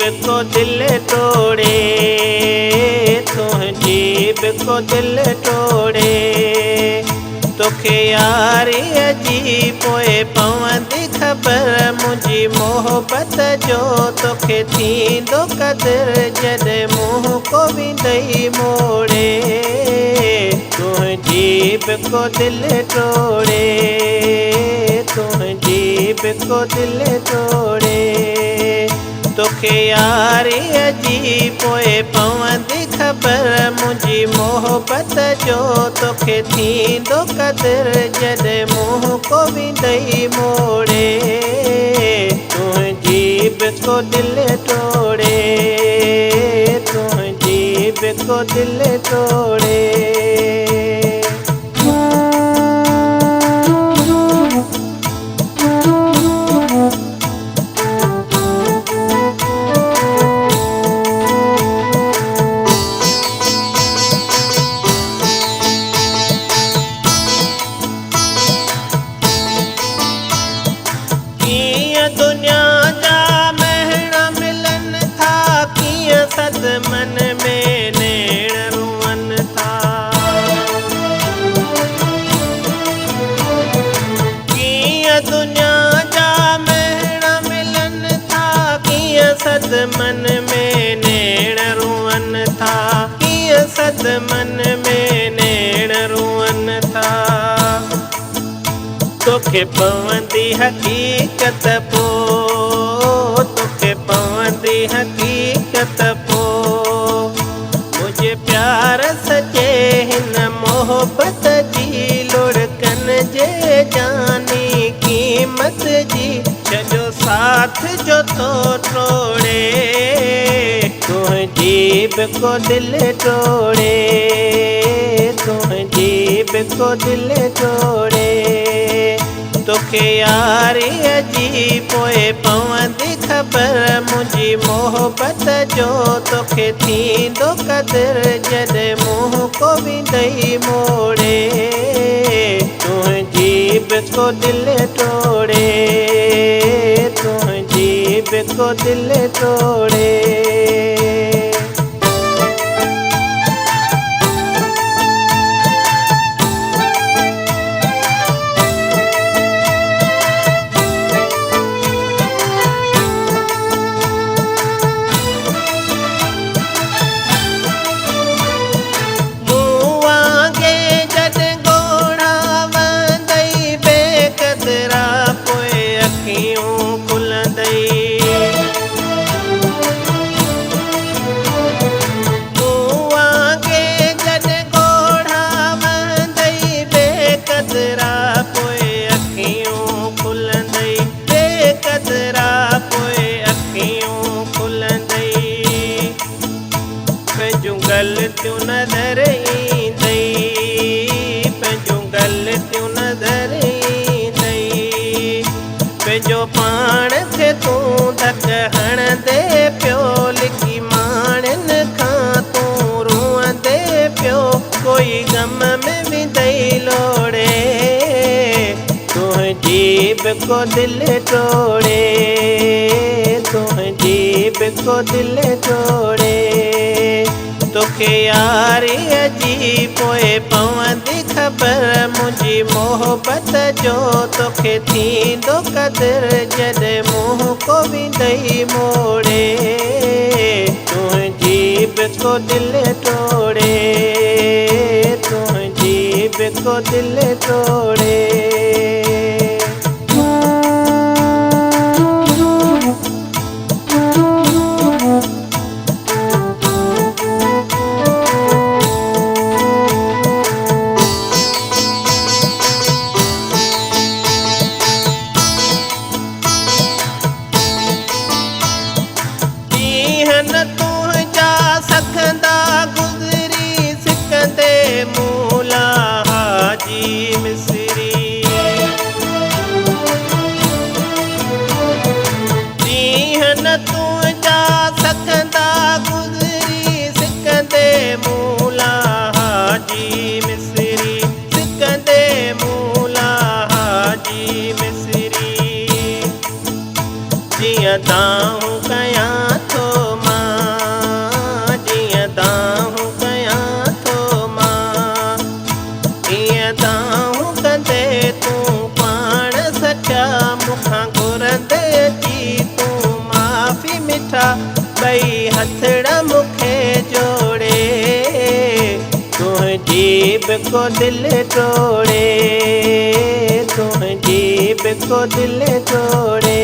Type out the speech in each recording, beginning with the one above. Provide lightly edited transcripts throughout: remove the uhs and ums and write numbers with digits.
को दिल तोड़े, तुझी को दिल तोड़े। तोखे यारी जी पोए पवंदी ख़बर मुंहिंजी मोहबत जो, तोखे थींदो क़दुरु जॾहिं मुंहुं को विंदई मोड़े। तुझी को दिल तोड़े, तुझी को दिल तोड़े। तोखे यारी जी पोए पवंदी ख़बर मुंहिंजी मोहबत जो, तोखे थींदो क़दुरु जॾहिं मुंहुं को विंदई मोड़े। तुझी को दिल तोड़े, तुझी को दिल तोड़े। दुनिया जा महण मिलन था, कीअं सदमन में नेण रुअन था। कीअं दुनिया जा महण मिलन था, कीअं सदमन में नेण रुअन था, कीअं सदमन में नेण रुअन था। तोखे पवंदी हक़ीक़त पो, तोखे पवंदी हक़ीक़त पो। मुझे प्यार सचे हिन मोहबत जी, लुढ़कन जे जानी क़ीमत जी। छॾो साथ जो तो तोड़े, तुझी को दिल तोड़े, तुझी को दिल तोड़े। तोखे यारी जी पोए पवंदी ख़बर मुंहिंजी मोहबत जो, तोखे थींदो क़दुरु जॾहिं मुंहुं को विंदई मोड़े। तुझी को दिल तोड़े, तुझी को दिल तोड़े। गलतियूं नज़र ईंदई, पंहिंजूं गलतियूं नज़र ईंदई। पंहिंजो पाण खे तूं धक हणंदे पियो, लिकी माण्हुनि खां तूं रुअंदे पियो। कोई गम में विंदई लोड़े, तुझी को दिल तोड़े, तुझी को दिल तोड़े। तोखे यारी जी पोए पवंदी ख़बर मुंहिंजी मोहबत जो, तोखे थींदो क़दुरु जॾहिं मुंहुं को विंदई मोड़े। तुझी को दिल तोड़े, तुझी को दिल तोड़े। तुझा सखंदा गुज़री सिकंदे मूला हाजी मिसरी। जीहन तुझा सखंदा गुज़री सिकंदे मूला हाजी मिसरी, सिकंदे मूला हाजी मिसरी। जियां दाऊं कयां थो हथड़ा मुखे जोड़े, तुझी बि को दिल तोड़े, तुझी बि को दिल तोड़े।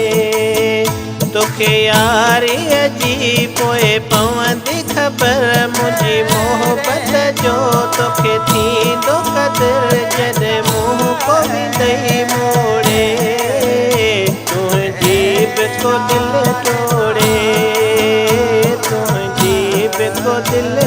तोखे यारीअ जी पोइ पवंदी ख़बर, मुंहिंजी मोहबत जो तोखे थींदो क़दुरु, जॾहिं मुंहुं को ॾेई मोड़े, तुझी बि को दिल तोड़े, तुझी बि को दिल